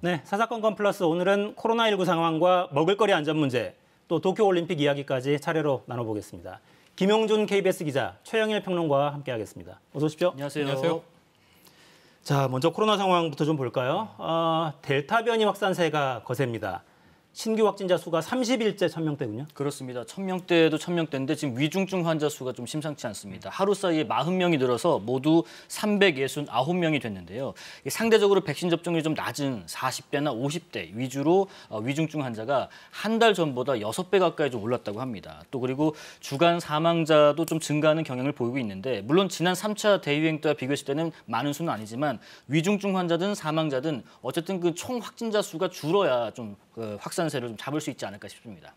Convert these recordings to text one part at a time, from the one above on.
네, 사사건건 플러스 오늘은 코로나19 상황과 먹을거리 안전 문제, 또 도쿄올림픽 이야기까지 차례로 나눠보겠습니다. 김용준 KBS 기자, 최영일 평론가와 함께하겠습니다. 어서 오십시오. 안녕하세요. 안녕하세요. 자, 먼저 코로나 상황부터 좀 볼까요? 델타 변이 확산세가 거셉니다. 신규 확진자 수가 30일째 1000명대군요. 그렇습니다. 1000명대도 1000명대인데 지금 위중증 환자 수가 좀 심상치 않습니다. 하루 사이에 40명이 늘어서 모두 369명이 됐는데요. 상대적으로 백신 접종률이 좀 낮은 40대나 50대 위주로 위중증 환자가 한 달 전보다 6배 가까이 좀 올랐다고 합니다. 또 그리고 주간 사망자도 좀 증가하는 경향을 보이고 있는데 물론 지난 3차 대유행 때와 비교했을 때는 많은 수는 아니지만 위중증 환자든 사망자든 어쨌든 그 총 확진자 수가 줄어야 좀 확산세를 좀 잡을 수 있지 않을까 싶습니다.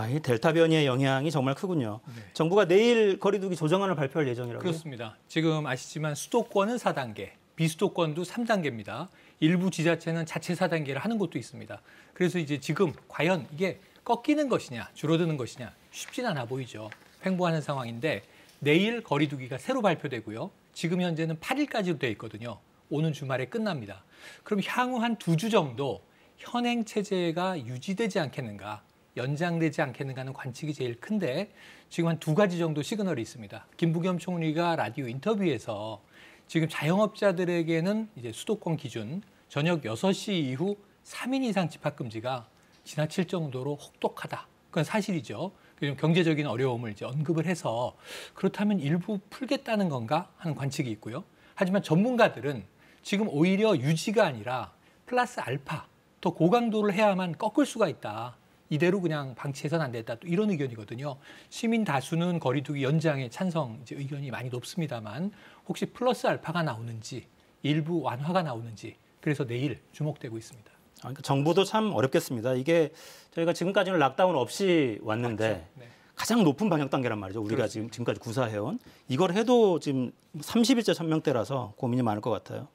이 델타 변이의 영향이 정말 크군요. 네. 정부가 내일 거리두기 조정안을 발표할 예정이라고요? 그렇습니다. 지금 아시지만 수도권은 4단계, 비수도권도 3단계입니다. 일부 지자체는 자체 4단계를 하는 곳도 있습니다. 그래서 이제 지금 과연 이게 꺾이는 것이냐, 줄어드는 것이냐 쉽진 않아 보이죠. 횡보하는 상황인데 내일 거리두기가 새로 발표되고요. 지금 현재는 8일까지도 돼 있거든요. 오는 주말에 끝납니다. 그럼 향후 한 2주 정도 현행 체제가 유지되지 않겠는가, 연장되지 않겠는가 하는 관측이 제일 큰데 지금 한 2가지 정도 시그널이 있습니다. 김부겸 총리가 라디오 인터뷰에서 지금 자영업자들에게는 이제 수도권 기준 저녁 6시 이후 3인 이상 집합 금지가 지나칠 정도로 혹독하다. 그건 사실이죠. 좀 경제적인 어려움을 이제 언급을 해서 그렇다면 일부 풀겠다는 건가 하는 관측이 있고요. 하지만 전문가들은 지금 오히려 유지가 아니라 플러스 알파, 더 고강도를 해야만 꺾을 수가 있다. 이대로 그냥 방치해서는 안 된다. 또 이런 의견이거든요. 시민 다수는 거리두기 연장에 찬성 이제 의견이 많이 높습니다만 혹시 플러스 알파가 나오는지 일부 완화가 나오는지 그래서 내일 주목되고 있습니다. 그러니까 정부도 참 어렵겠습니다. 이게 저희가 지금까지는 락다운 없이 왔는데 맞죠? 네. 가장 높은 방역 단계란 말이죠. 우리가 지금까지 구사해온. 이걸 해도 지금 30일째 1000명대라서 고민이 많을 것 같아요.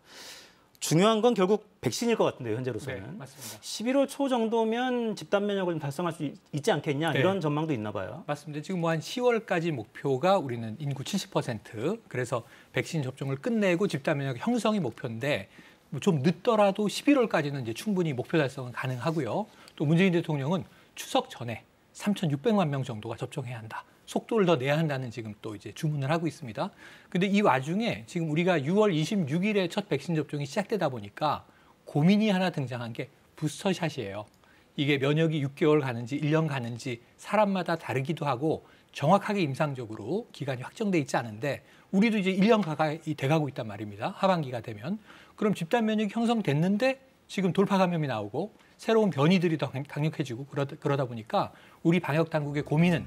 중요한 건 결국 백신일 것 같은데요, 현재로서는. 네, 맞습니다. 11월 11월 초 정도면 집단 면역을 좀 달성할 수 있지 않겠냐, 네. 이런 전망도 있나 봐요. 맞습니다. 지금 뭐 한 10월까지 목표가 우리는 인구 70%, 그래서 백신 접종을 끝내고 집단 면역 형성이 목표인데 뭐 좀 늦더라도 11월까지는 이제 충분히 목표 달성은 가능하고요. 또 문재인 대통령은 추석 전에 3,600만 명 정도가 접종해야 한다. 속도를 더 내야 한다는 지금 또 이제 주문을 하고 있습니다. 근데 이 와중에 지금 우리가 6월 26일에 첫 백신 접종이 시작되다 보니까 고민이 하나 등장한 게 부스터샷이에요. 이게 면역이 6개월 가는지 1년 가는지 사람마다 다르기도 하고 정확하게 임상적으로 기간이 확정돼 있지 않은데 우리도 이제 1년 가까이 돼가고 있단 말입니다. 하반기가 되면. 그럼 집단 면역이 형성됐는데 지금 돌파 감염이 나오고 새로운 변이들이 더 강력해지고 그러다 보니까 우리 방역 당국의 고민은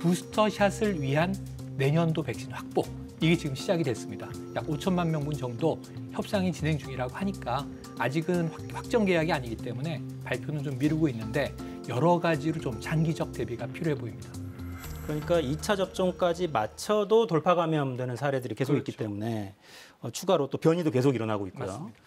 부스터샷을 위한 내년도 백신 확보. 이게 지금 시작이 됐습니다. 약 5천만 명분 정도 협상이 진행 중이라고 하니까 아직은 확정 계약이 아니기 때문에 발표는 좀 미루고 있는데 여러 가지로 좀 장기적 대비가 필요해 보입니다. 그러니까 2차 접종까지 맞춰도 돌파 감염되는 사례들이 계속 있기 때문에 추가로 또 변이도 계속 일어나고 있고요. 맞습니다.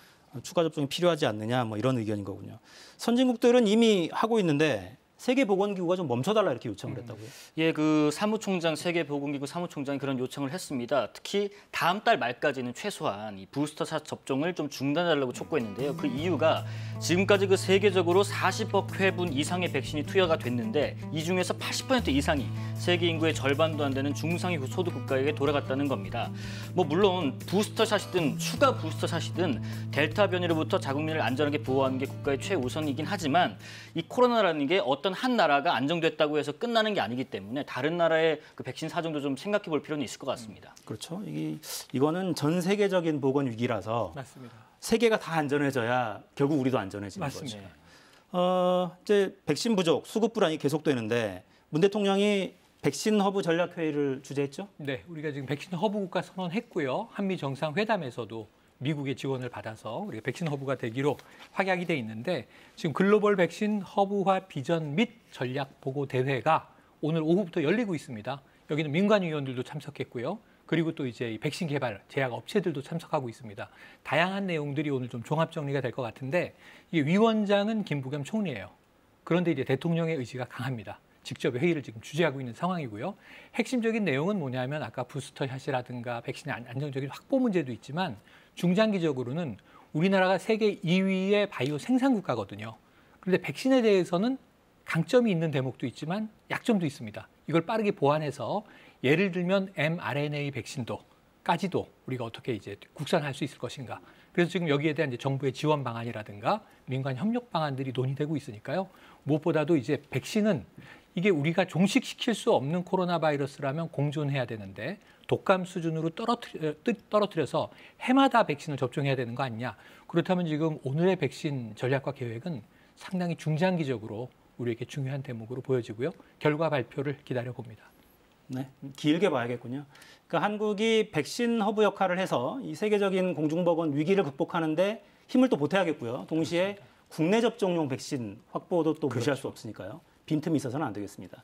추가 접종이 필요하지 않느냐, 뭐 이런 의견인 거군요. 선진국들은 이미 하고 있는데 세계보건기구가 좀 멈춰달라 이렇게 요청을 했다고요? 예, 그 세계보건기구 사무총장이 그런 요청을 했습니다. 특히 다음 달 말까지는 최소한 이 부스터샷 접종을 좀 중단하려고 촉구했는데요. 그 이유가 지금까지 그 세계적으로 40억 회분 이상의 백신이 투여가 됐는데 이 중에서 80% 이상이 세계 인구의 절반도 안 되는 중상위 소득 국가에게 돌아갔다는 겁니다. 뭐 물론 부스터샷이든 추가 부스터샷이든 델타 변이로부터 자국민을 안전하게 보호하는 게 국가의 최우선이긴 하지만 이 코로나라는 게 어떤 한 나라가 안정됐다고 해서 끝나는 게 아니기 때문에 다른 나라의 그 백신 사정도 좀 생각해 볼 필요는 있을 것 같습니다. 그렇죠. 이거는 전 세계적인 보건 위기라서 맞습니다. 세계가 다 안전해져야 결국 우리도 안전해지는 맞습니다. 거죠. 이제 백신 부족, 수급 불안이 계속되는데 문 대통령이 백신 허브 전략회의를 주재했죠? 네, 우리가 지금 백신 허브 국가 선언했고요. 한미 정상회담에서도 미국의 지원을 받아서 우리가 백신 허브가 되기로 확약이 돼 있는데 지금 글로벌 백신 허브화 비전 및 전략 보고 대회가 오늘 오후부터 열리고 있습니다. 여기는 민간 위원들도 참석했고요. 그리고 또 이제 백신 개발 제약 업체들도 참석하고 있습니다. 다양한 내용들이 오늘 좀 종합 정리가 될 것 같은데 이게 위원장은 김부겸 총리예요. 그런데 이제 대통령의 의지가 강합니다. 직접 회의를 지금 주재하고 있는 상황이고요. 핵심적인 내용은 뭐냐면 아까 부스터샷이라든가 백신의 안정적인 확보 문제도 있지만 중장기적으로는 우리나라가 세계 2위의 바이오 생산 국가거든요. 그런데 백신에 대해서는 강점이 있는 대목도 있지만 약점도 있습니다. 이걸 빠르게 보완해서 예를 들면 mRNA 백신도까지도 우리가 어떻게 이제 국산할 수 있을 것인가. 그래서 지금 여기에 대한 이제 정부의 지원 방안이라든가 민간 협력 방안들이 논의되고 있으니까요. 무엇보다도 이제 백신은 이게 우리가 종식시킬 수 없는 코로나 바이러스라면 공존해야 되는데 독감 수준으로 떨어뜨려서 해마다 백신을 접종해야 되는 거 아니냐. 그렇다면 지금 오늘의 백신 전략과 계획은 상당히 중장기적으로 우리에게 중요한 대목으로 보여지고요. 결과 발표를 기다려봅니다. 네, 길게 봐야겠군요. 그러니까 한국이 백신 허브 역할을 해서 이 세계적인 공중보건 위기를 극복하는데 힘을 또 보태야겠고요. 동시에 그렇습니다. 국내 접종용 백신 확보도 또 무시할 수 없으니까요. 빈틈이 있어서는 안 되겠습니다.